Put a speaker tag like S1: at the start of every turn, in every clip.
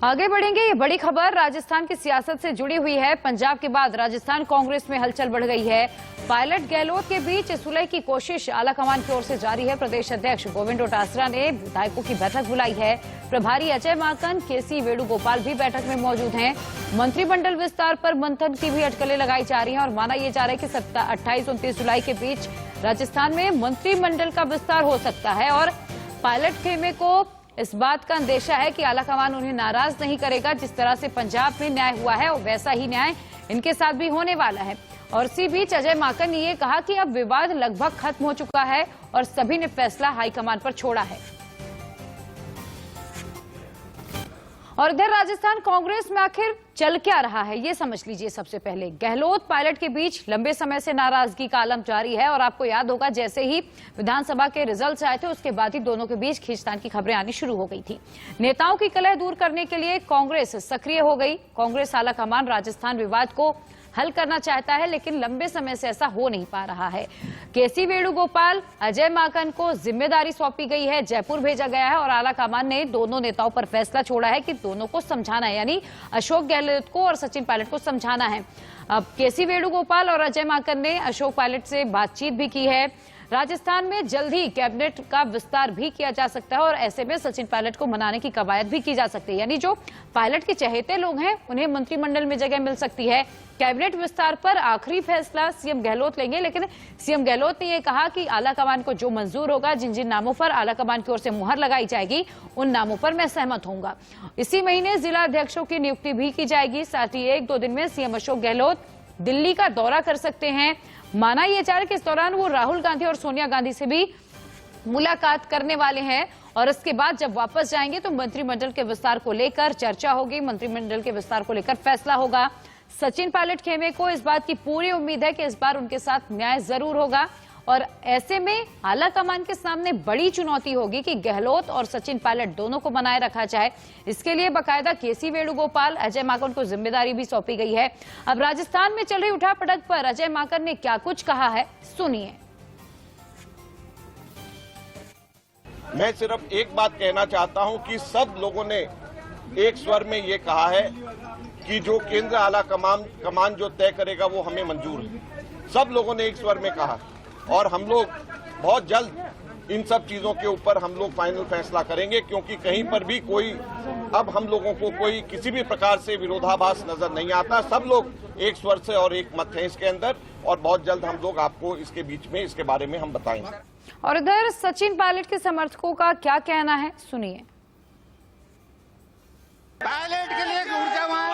S1: आगे बढ़ेंगे। ये बड़ी खबर राजस्थान की सियासत से जुड़ी हुई है। पंजाब के बाद राजस्थान कांग्रेस में हलचल बढ़ गई है। पायलट गहलोत के बीच सुलह की कोशिश आलाकमान की ओर से जारी है। प्रदेश अध्यक्ष गोविंद डोटासरा ने विधायकों की बैठक बुलाई है। प्रभारी अजय माकन, केसी वेणुगोपाल भी बैठक में मौजूद हैं। मंत्रिमंडल विस्तार पर मंथन की भी अटकलें लगाई जा रही हैं और माना यह जा रहा है कि 28-29 जुलाई के बीच राजस्थान में मंत्रिमंडल का विस्तार हो सकता है। और पायलट खेमे को इस बात का अंदेशा है कि आलाकमान उन्हें नाराज नहीं करेगा। जिस तरह से पंजाब में न्याय हुआ है वैसा ही न्याय इनके साथ भी होने वाला है। और इसी बीच अजय माकन ने यह कहा कि अब विवाद लगभग खत्म हो चुका है और सभी ने फैसला हाईकमान पर छोड़ा है। और इधर राजस्थान कांग्रेस में आखिर चल क्या रहा है ये समझ लीजिए। सबसे पहले गहलोत पायलट के बीच लंबे समय से नाराजगी का आलम जारी है और आपको याद होगा जैसे ही विधानसभा के रिजल्ट्स आए थे उसके बाद ही दोनों के बीच खींचतान की खबरें आनी शुरू हो गई थी। नेताओं की कलह दूर करने के लिए कांग्रेस सक्रिय हो गई। कांग्रेस आलाकमान राजस्थान विवाद को हल करना चाहता है लेकिन लंबे समय से ऐसा हो नहीं पा रहा है। केसी वेणुगोपाल, अजय माकन को जिम्मेदारी सौंपी गई है, जयपुर भेजा गया है और आलाकमान ने दोनों नेताओं पर फैसला छोड़ा है कि दोनों को समझाना है, यानी अशोक गहलोत को और सचिन पायलट को समझाना है। अब केसी वेणुगोपाल और अजय माकन ने अशोक पायलट से बातचीत भी की है। राजस्थान में जल्द ही कैबिनेट का विस्तार भी किया जा सकता है और ऐसे में सचिन पायलट को मनाने की कवायद भी की जा सकती है, यानी जो पायलट के चहेते लोग हैं उन्हें मंत्रिमंडल में जगह मिल सकती है। कैबिनेट विस्तार पर आखिरी फैसला सीएम गहलोत लेंगे, लेकिन सीएम गहलोत ने यह कहा कि आलाकमान को जो मंजूर होगा, जिन जिन नामों पर आलाकमान की ओर से मुहर लगाई जाएगी उन नामों पर मैं सहमत होऊंगा। इसी महीने जिला अध्यक्षों की नियुक्ति भी की जाएगी। साथ ही 1-2 दिन में सीएम अशोक गहलोत दिल्ली का दौरा कर सकते हैं। माना यह जा रहा है कि इस दौरान वो राहुल गांधी और सोनिया गांधी से भी मुलाकात करने वाले हैं और इसके बाद जब वापस जाएंगे तो मंत्रिमंडल के विस्तार को लेकर चर्चा होगी, मंत्रिमंडल के विस्तार को लेकर फैसला होगा। सचिन पायलट खेमे को इस बात की पूरी उम्मीद है कि इस बार उनके साथ न्याय जरूर होगा और ऐसे में आलाकमान के सामने बड़ी चुनौती होगी कि गहलोत और सचिन पायलट दोनों को बनाए रखा जाए। इसके लिए बाकायदा केसी वेणुगोपाल, अजय माकन को जिम्मेदारी भी सौंपी गई है। अब राजस्थान में चल रही उठापटक पर अजय माकन ने क्या कुछ कहा है, सुनिए।
S2: मैं सिर्फ एक बात कहना चाहता हूं कि सब लोगों ने एक स्वर में ये कहा है कि जो केंद्र आला कमान जो तय करेगा वो हमें मंजूर है। सब लोगों ने एक स्वर में कहा और हम लोग बहुत जल्द इन सब चीजों के ऊपर हम लोग फाइनल फैसला करेंगे, क्योंकि कहीं पर भी कोई अब हम लोगों को कोई किसी भी प्रकार से विरोधाभास नजर नहीं आता। सब लोग एक स्वर से और एक मत है इसके अंदर और बहुत जल्द हम लोग आपको इसके बीच में इसके बारे में हम बताएंगे।
S1: और इधर सचिन पायलट के समर्थकों का क्या कहना है, सुनिए।
S3: पायलट के लिए ऊर्जावान,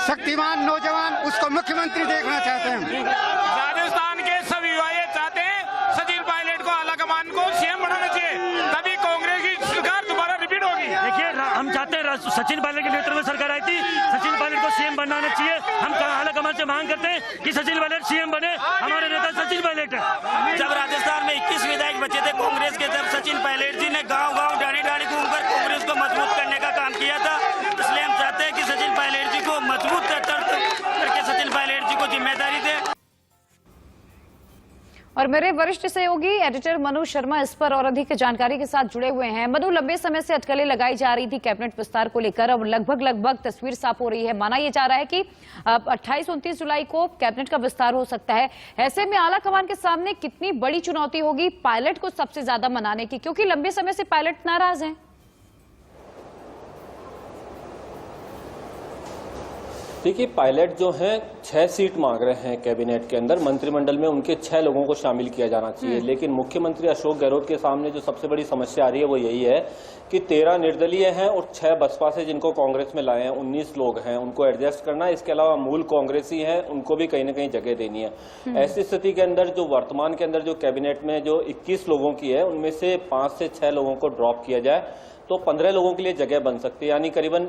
S3: शक्तिमान नौजवान उसको मुख्यमंत्री देखना चाहते हैं।
S4: राजस्थान के सभी युवा ये चाहते हैं सचिन पायलट को आलाकमान को सीएम बनाना चाहिए, तभी कांग्रेस की सरकार दोबारा रिपीट होगी।
S5: देखिए, हम चाहते हैं सचिन पायलट के नेतृत्व में सरकार आई थी, सचिन पायलट को सीएम बनाना चाहिए। हम आलाकमान से मांग करते हैं कि सचिन पायलट सीएम बने, हमारे नेता सचिन पायलट है।
S6: जब राजस्थान में 21 विधायक बचे थे कांग्रेस के, जब सचिन पायलट जी ने गांव-गांव, डाणी-डाणी घूमकर कांग्रेस को मजबूत करने का काम किया था, इसलिए हम चाहते हैं कि सचिन पायलट जी को मजबूत करके सचिन पायलट जी को जिम्मेदारी दे।
S1: और मेरे वरिष्ठ सहयोगी एडिटर मनु शर्मा इस पर और अधिक जानकारी के साथ जुड़े हुए हैं। मनु, लंबे समय से अटकलें लगाई जा रही थी कैबिनेट विस्तार को लेकर, अब लगभग तस्वीर साफ हो रही है। माना यह जा रहा है कि अब 28-29 जुलाई को कैबिनेट का विस्तार हो सकता है। ऐसे में आलाकमान के सामने कितनी बड़ी चुनौती होगी पायलट को सबसे ज्यादा मनाने की, क्योंकि लंबे समय से पायलट नाराज हैं।
S7: देखिए, पायलट जो हैं 6 सीट मांग रहे हैं कैबिनेट के अंदर, मंत्रिमंडल में उनके 6 लोगों को शामिल किया जाना चाहिए। लेकिन मुख्यमंत्री अशोक गहलोत के सामने जो सबसे बड़ी समस्या आ रही है वो यही है कि 13 निर्दलीय हैं और 6 बसपा से जिनको कांग्रेस में लाए हैं 19 लोग हैं, उनको एडजस्ट करना है। इसके अलावा मूल कांग्रेसी हैं, उनको भी कहीं ना कहीं जगह देनी है। ऐसी स्थिति के अंदर जो वर्तमान के अंदर जो कैबिनेट में जो 21 लोगों की है उनमें से 5 से 6 लोगों को ड्रॉप किया जाए तो 15 लोगों के लिए जगह बन सकती है, यानी करीबन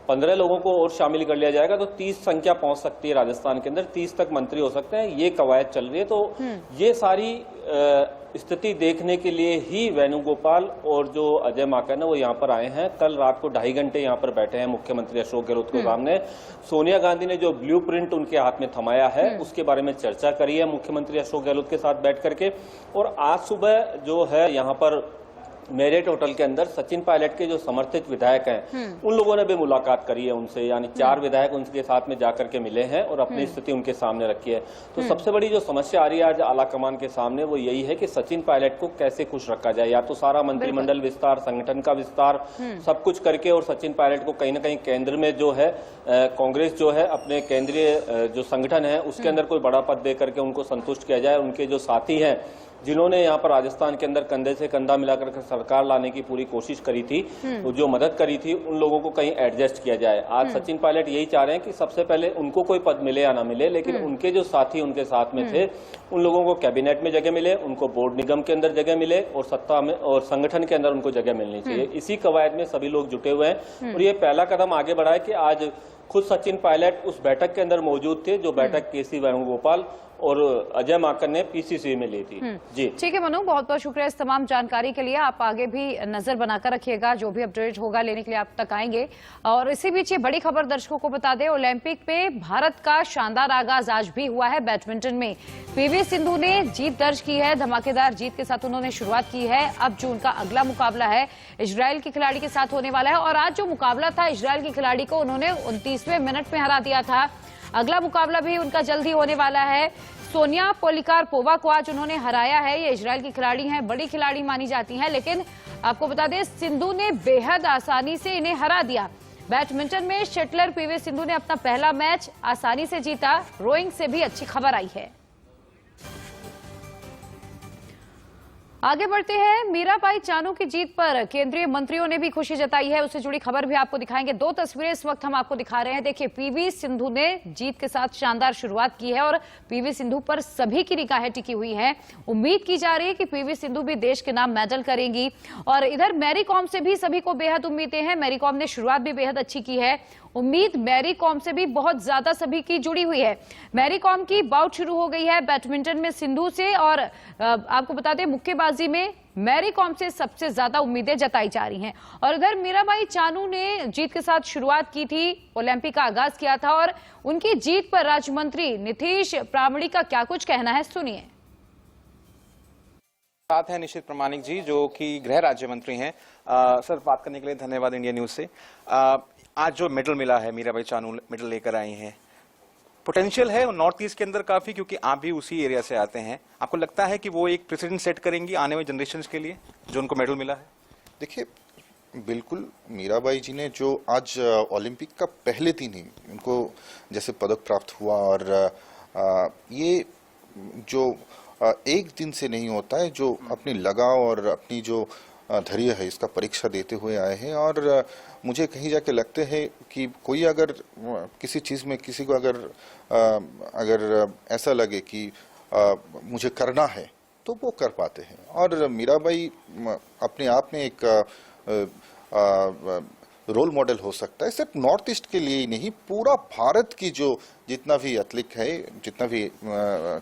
S7: 15 लोगों को और शामिल कर लिया जाएगा तो 30 संख्या पहुंच सकती है राजस्थान के अंदर, 30 तक मंत्री हो सकते हैं। ये कवायद चल रही है। तो ये सारी स्थिति देखने के लिए ही वेणुगोपाल और जो अजय माकन है वो यहाँ पर आए हैं। कल रात को 2.5 घंटे यहाँ पर बैठे हैं मुख्यमंत्री अशोक गहलोत के सामने। सोनिया गांधी ने जो ब्लूप्रिंट उनके हाथ में थमाया है उसके बारे में चर्चा करी है मुख्यमंत्री अशोक गहलोत के साथ बैठ करके। और आज सुबह जो है यहाँ पर मेरिट होटल के अंदर सचिन पायलट के जो समर्थित विधायक हैं उन लोगों ने भी मुलाकात करी है उनसे, यानी 4 विधायक उनके साथ में जाकर के मिले हैं और अपनी स्थिति उनके सामने रखी है। तो सबसे बड़ी जो समस्या आ रही है आज आलाकमान के सामने वो यही है कि सचिन पायलट को कैसे खुश रखा जाए। या तो सारा मंत्रिमंडल विस्तार, संगठन का विस्तार सब कुछ करके और सचिन पायलट को कहीं ना कहीं केंद्र में जो है कांग्रेस जो है अपने केंद्रीय जो संगठन है उसके अंदर कोई बड़ा पद दे करके उनको संतुष्ट किया जाए। उनके जो साथी हैं जिन्होंने यहाँ पर राजस्थान के अंदर कंधे से कंधा मिलाकर सरकार लाने की पूरी कोशिश करी थी, जो मदद करी थी, उन लोगों को कहीं एडजस्ट किया जाए। आज सचिन पायलट यही चाह रहे हैं कि सबसे पहले उनको कोई पद मिले या ना मिले, लेकिन उनके जो साथी उनके साथ में थे उन लोगों को कैबिनेट में जगह मिले, उनको बोर्ड निगम के अंदर जगह मिले और सत्ता में और संगठन के अंदर उनको जगह मिलनी चाहिए। इसी कवायद में सभी लोग जुटे हुए हैं और ये पहला कदम आगे बढ़ा है कि आज खुद सचिन पायलट उस बैठक के अंदर मौजूद थे जो बैठक केसी वेणुगोपाल और अजय माकन ने पीसीसी में ली थी। जी
S1: ठीक है मनु, बहुत बहुत शुक्रिया इस तमाम जानकारी के लिए। आप आगे भी नजर बनाकर रखिएगा, जो भी अपडेट होगा लेने के लिए आप तक आएंगे। और इसी बीच ये बड़ी खबर दर्शकों को बता दें, ओलंपिक में भारत का शानदार आगाज आज भी हुआ है। बैडमिंटन में पीवी सिंधु ने जीत दर्ज की है, धमाकेदार जीत के साथ उन्होंने शुरुआत की है। अब जो उनका अगला मुकाबला है इजरायल के खिलाड़ी के साथ होने वाला है और आज जो मुकाबला था इजरायल के खिलाड़ी को उन्होंने 29वें मिनट में हरा दिया था। अगला मुकाबला भी उनका जल्दी होने वाला है। सोनिया पोलिकारपोवा को आज उन्होंने हराया है। ये इजरायल की खिलाड़ी हैं, बड़ी खिलाड़ी मानी जाती हैं, लेकिन आपको बता दें सिंधु ने बेहद आसानी से इन्हें हरा दिया। बैडमिंटन में शटलर पीवी सिंधु ने अपना पहला मैच आसानी से जीता। रोइंग से भी अच्छी खबर आई है। आगे बढ़ते हैं, मीराबाई चानू की जीत पर केंद्रीय मंत्रियों ने भी खुशी जताई है। उससे जुड़ी खबर भी आपको दिखाएंगे। 2 तस्वीरें इस वक्त हम आपको दिखा रहे हैं। देखिए, पीवी सिंधु ने जीत के साथ शानदार शुरुआत की है और पीवी सिंधु पर सभी की निगाहें टिकी हुई हैं। उम्मीद की जा रही है कि पीवी सिंधु भी देश के नाम मेडल करेंगी। और इधर मैरी कॉम से भी सभी को बेहद उम्मीदें हैं। मैरी कॉम ने शुरुआत भी बेहद अच्छी की है। उम्मीद मैरी कॉम से भी बहुत ज्यादा सभी की जुड़ी हुई है। मैरी कॉम की बाउट शुरू हो गई है बैडमिंटन में सिंधु से और आपको बता दें मुक्केबाजी में मैरी कॉम से सबसे ज्यादा उम्मीदें जताई जा रही हैं। और इधर मीराबाई चानू ने जीत के साथ शुरुआत की थी, ओलंपिक का आगाज किया था और उनकी जीत पर राज्य मंत्री नीतीश प्रामाणिक का क्या कुछ कहना है, सुनिए।
S8: साथ हैं निशित प्रामाणिक जी जो कि गृह राज्य मंत्री हैं। सर, बात करने के लिए धन्यवाद इंडिया न्यूज से। आज जो मेडल मिला है, मीराबाई चानू मेडल लेकर आई हैं, पोटेंशियल है नॉर्थ ईस्ट के अंदर काफी, क्योंकि आप भी उसी एरिया से आते हैं। आपको लगता है कि वो एक प्रेसिडेंट सेट करेंगी आने वाले जनरेशंस के लिए जो उनको मेडल मिला है?
S9: देखिए, बिल्कुल मीराबाई जी ने जो आज ओलंपिक का पहले दिन ही उनको जैसे पदक प्राप्त हुआ और ये जो एक दिन से नहीं होता है, जो अपनी लगाव और अपनी जो धैर्य है इसका परीक्षा देते हुए आए हैं। और मुझे कहीं जाके लगते हैं कि कोई अगर किसी चीज़ में किसी को अगर ऐसा लगे कि मुझे करना है तो वो कर पाते हैं। और मीराबाई अपने आप में एक रोल मॉडल हो सकता है, सिर्फ नॉर्थ ईस्ट के लिए ही नहीं, पूरा भारत की जो जितना भी एथलीट है, जितना भी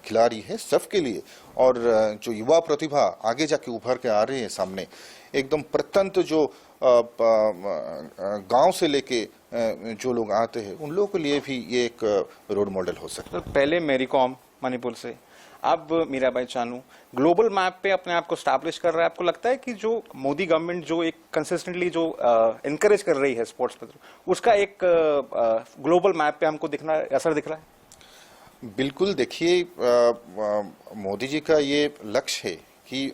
S9: खिलाड़ी है, सबके लिए। और जो युवा प्रतिभा आगे जाके उभर के आ रहे हैं सामने, एकदम प्रत्यंत जो गांव से लेके जो लोग आते हैं उन लोगों के लिए भी ये एक रोल मॉडल हो सकता है।
S8: पहले मैरी कॉम मणिपुर से, अब मीराबाई चानू ग्लोबल मैप पे अपने आप को स्टैब्लिश कर रहा है। आपको लगता है कि जो मोदी गवर्नमेंट जो एक कंसिस्टेंटली जो इनकरेज कर रही है स्पोर्ट्स पर, उसका एक ग्लोबल मैप पे हमको असर दिख रहा है?
S9: बिल्कुल। देखिए, मोदी जी का ये लक्ष्य है कि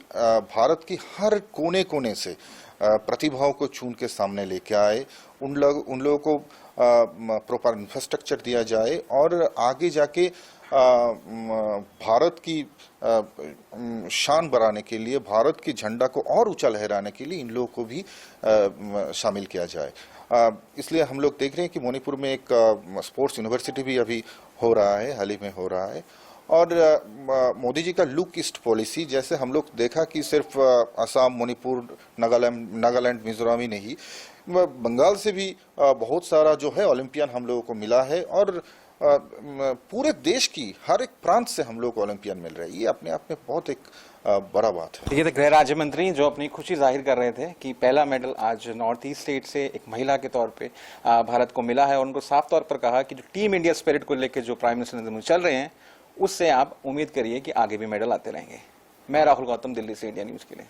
S9: भारत की हर कोने कोने से प्रतिभाओं को चुन के सामने लेके आए, उन लोगों को प्रॉपर इंफ्रास्ट्रक्चर दिया जाए और आगे जाके भारत की शान बढ़ाने के लिए, भारत की झंडा को और ऊंचा लहराने के लिए इन लोगों को भी शामिल किया जाए। इसलिए हम लोग देख रहे हैं कि मणिपुर में एक स्पोर्ट्स यूनिवर्सिटी भी अभी हो रहा है, हाल ही में हो रहा है। और मोदी जी का लुक ईस्ट पॉलिसी, जैसे हम लोग देखा कि सिर्फ असम, मणिपुर, नागालैंड, मिजोरम ही नहीं, बंगाल से भी बहुत सारा जो है ओलंपियन हम लोगों को मिला है और पूरे देश की हर एक प्रांत से हम लोग को ओलंपियन मिल रहे हैं। ये अपने आप में बहुत एक बड़ा बात है।
S8: ये तो गृह राज्य मंत्री जो अपनी खुशी जाहिर कर रहे थे कि पहला मेडल आज नॉर्थ ईस्ट स्टेट से एक महिला के तौर पे भारत को मिला है और उनको साफ तौर पर कहा कि जो टीम इंडिया स्पिरिट को लेकर जो प्राइम मिनिस्टर नरेंद्र मोदी चल रहे हैं, उससे आप उम्मीद करिए कि आगे भी मेडल आते रहेंगे। मैं राहुल गौतम, दिल्ली से इंडिया न्यूज के लिए।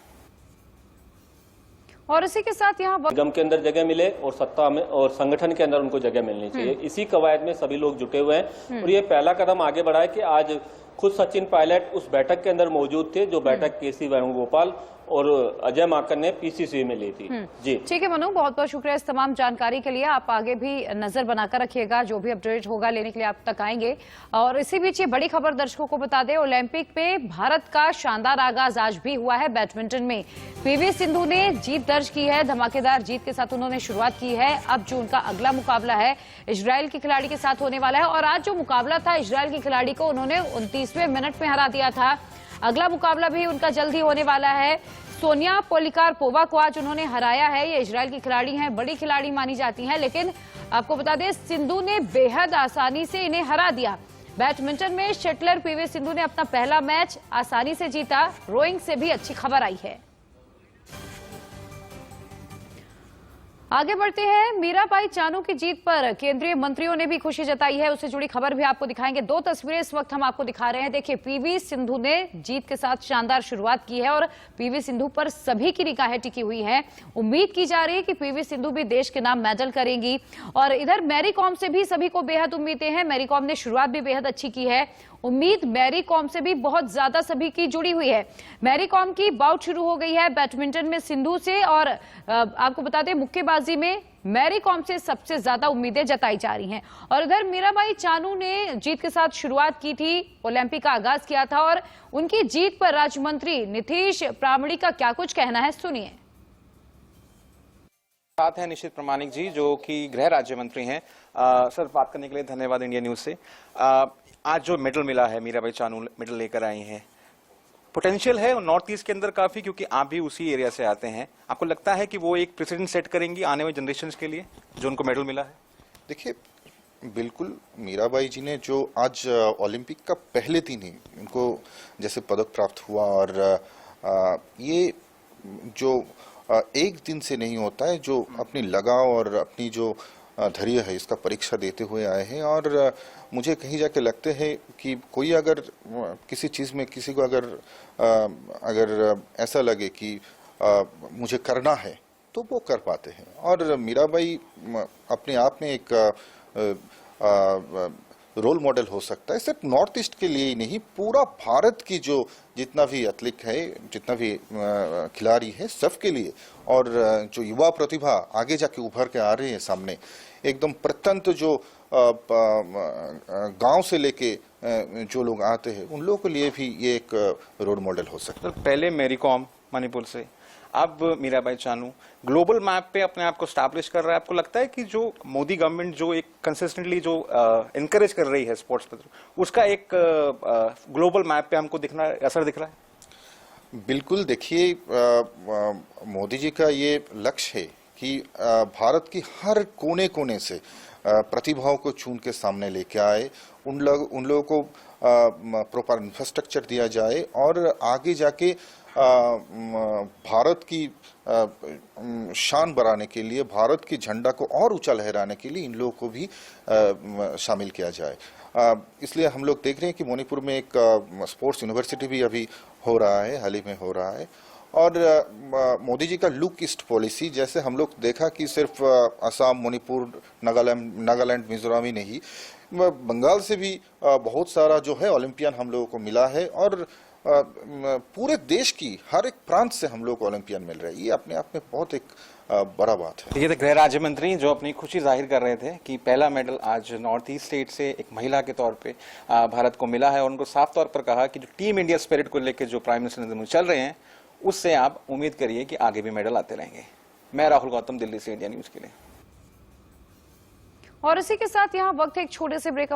S1: और इसी के साथ यहाँ
S7: निगम के अंदर जगह मिले और सत्ता में और संगठन के अंदर उनको जगह मिलनी चाहिए। इसी कवायद में सभी लोग जुटे हुए हैं और ये पहला कदम आगे बढ़ा है कि आज खुद सचिन पायलट उस बैठक के अंदर मौजूद थे जो बैठक केसी वेणुगोपाल और अजय माकन ने पीसीसी में ली थी। जी
S1: ठीक है मनु, बहुत बहुत शुक्रिया इस तमाम जानकारी के लिए। आप आगे भी नजर बनाकर रखिएगा, जो भी अपडेट होगा लेने के लिए आप तक आएंगे। और इसी बीच ये बड़ी खबर दर्शकों को बता दें, ओलंपिक में भारत का शानदार आगाज आज भी हुआ है। बैडमिंटन में पीवी सिंधु ने जीत दर्ज की है, धमाकेदार जीत के साथ उन्होंने शुरुआत की है। अब जो उनका अगला मुकाबला है इजराइल के खिलाड़ी के साथ होने वाला है और आज जो मुकाबला था इजराइल के खिलाड़ी को उन्होंने 29वें मिनट में हरा दिया था। अगला मुकाबला भी उनका जल्द ही होने वाला है। सोनिया पोलिकारपोवा को आज उन्होंने हराया है। ये इजराइल की खिलाड़ी हैं, बड़ी खिलाड़ी मानी जाती हैं, लेकिन आपको बता दें सिंधु ने बेहद आसानी से इन्हें हरा दिया। बैडमिंटन में शटलर पीवी सिंधु ने अपना पहला मैच आसानी से जीता। रोइंग से भी अच्छी खबर आई है। आगे बढ़ते हैं, मीराबाई चानू की जीत पर केंद्रीय मंत्रियों ने भी खुशी जताई है। उससे जुड़ी खबर भी आपको दिखाएंगे। दो तस्वीरें इस वक्त हम आपको दिखा रहे हैं। देखिए, पीवी सिंधु ने जीत के साथ शानदार शुरुआत की है और पीवी सिंधु पर सभी की निगाहें टिकी हुई हैं। उम्मीद की जा रही है कि पीवी सिंधु भी देश के नाम मेडल करेंगी। और इधर मैरी कॉम से भी सभी को बेहद उम्मीदें हैं। मैरी कॉम ने शुरुआत भी बेहद अच्छी की है। उम्मीद मैरी कॉम से भी बहुत ज्यादा सभी की जुड़ी हुई है। मैरी कॉम की बाउट शुरू हो गई है बैडमिंटन में सिंधु से और आपको बता दें मुक्केबाजी में मैरी कॉम से सबसे ज्यादा उम्मीदें जताई जा रही हैं। और इधर मीराबाई चानू ने जीत के साथ शुरुआत की थी, ओलंपिक का आगाज किया था और उनकी जीत पर राज्य मंत्री नीतीश प्रामाणिक का क्या कुछ कहना है, सुनिए।
S8: साथ हैं निश्चित प्रामाणिक जी जो कि गृह राज्य मंत्री हैं। सर, बात करने के लिए धन्यवाद इंडिया न्यूज से। आज जो मेडल मिला है, मीराबाई चानू मेडल लेकर आई हैं, पोटेंशियल है नॉर्थ ईस्ट के अंदर काफी, क्योंकि आप भी उसी एरिया से आते हैं। आपको लगता है कि वो एक प्रेसिडेंट सेट करेंगी आने वाले जनरेशन के लिए जो उनको मेडल मिला है?
S9: देखिए, बिल्कुल मीराबाई जी ने जो आज ओलंपिक का पहले दिन ही उनको जैसे पदक प्राप्त हुआ और ये जो एक दिन से नहीं होता है, जो अपनी लगाव और अपनी जो धैर्य है इसका परीक्षा देते हुए आए हैं। और मुझे कहीं जाके लगते हैं कि कोई अगर किसी चीज़ में किसी को अगर ऐसा लगे कि मुझे करना है तो वो कर पाते हैं। और मीराबाई अपने आप में एक रोल मॉडल हो सकता है, सिर्फ नॉर्थ ईस्ट के लिए ही नहीं, पूरा भारत की जो जितना भी एथलीट है, जितना भी खिलाड़ी है, सबके लिए। और जो युवा प्रतिभा आगे जाके उभर के आ रही है सामने, एकदम प्रत्यंत जो गांव से लेके जो लोग आते हैं उन लोगों के लिए भी ये एक रोल मॉडल हो सकता है।
S8: पहले मैरी कॉम मणिपुर से, अब मीराबाई चानू ग्लोबल मैप पे अपने आप को स्टैब्लिश कर रहा है। आपको लगता है कि जो मोदी गवर्नमेंट जो एक कंसिस्टेंटली जो इनकरेज कर रही है स्पोर्ट्स पर, उसका एक ग्लोबल मैप पे हमको असर दिख रहा है?
S9: बिल्कुल। देखिए, मोदी जी का ये लक्ष्य है कि भारत की हर कोने कोने से प्रतिभाओं को चुन के सामने लेके आए, उन लोगों को प्रॉपर इंफ्रास्ट्रक्चर दिया जाए और आगे जाके भारत की शान बढ़ाने के लिए, भारत की झंडा को और ऊंचा लहराने के लिए इन लोगों को भी शामिल किया जाए। इसलिए हम लोग देख रहे हैं कि मणिपुर में एक स्पोर्ट्स यूनिवर्सिटी भी अभी हो रहा है, हाल ही में हो रहा है। और मोदी जी का लुक ईस्ट पॉलिसी, जैसे हम लोग देखा कि सिर्फ असम, मणिपुर, नागालैंड, मिजोरम ही नहीं, बंगाल से भी बहुत सारा जो है ओलंपियन हम लोगों को मिला है। और पूरे देश की हर एक प्रांत से हम लोग को ओलंपियन मिल रहे हैं। ये अपने आप में बहुत एक बड़ा बात है।
S8: ये तो गृह राज्य मंत्री जो अपनी खुशी जाहिर कर रहे थे कि पहला मेडल आज नॉर्थ ईस्ट स्टेट से एक महिला के तौर पे भारत को मिला है। और उनको साफ तौर पर कहा कि जो टीम इंडिया स्पिरिट को लेकर जो प्राइम मिनिस्टर नरेंद्र मोदी चल रहे हैं, उससे आप उम्मीद करिए कि आगे भी मेडल आते रहेंगे। मैं राहुल गौतम, दिल्ली से इंडिया न्यूज के लिए।
S1: और इसी के साथ यहाँ वक्त एक छोटे से ब्रेक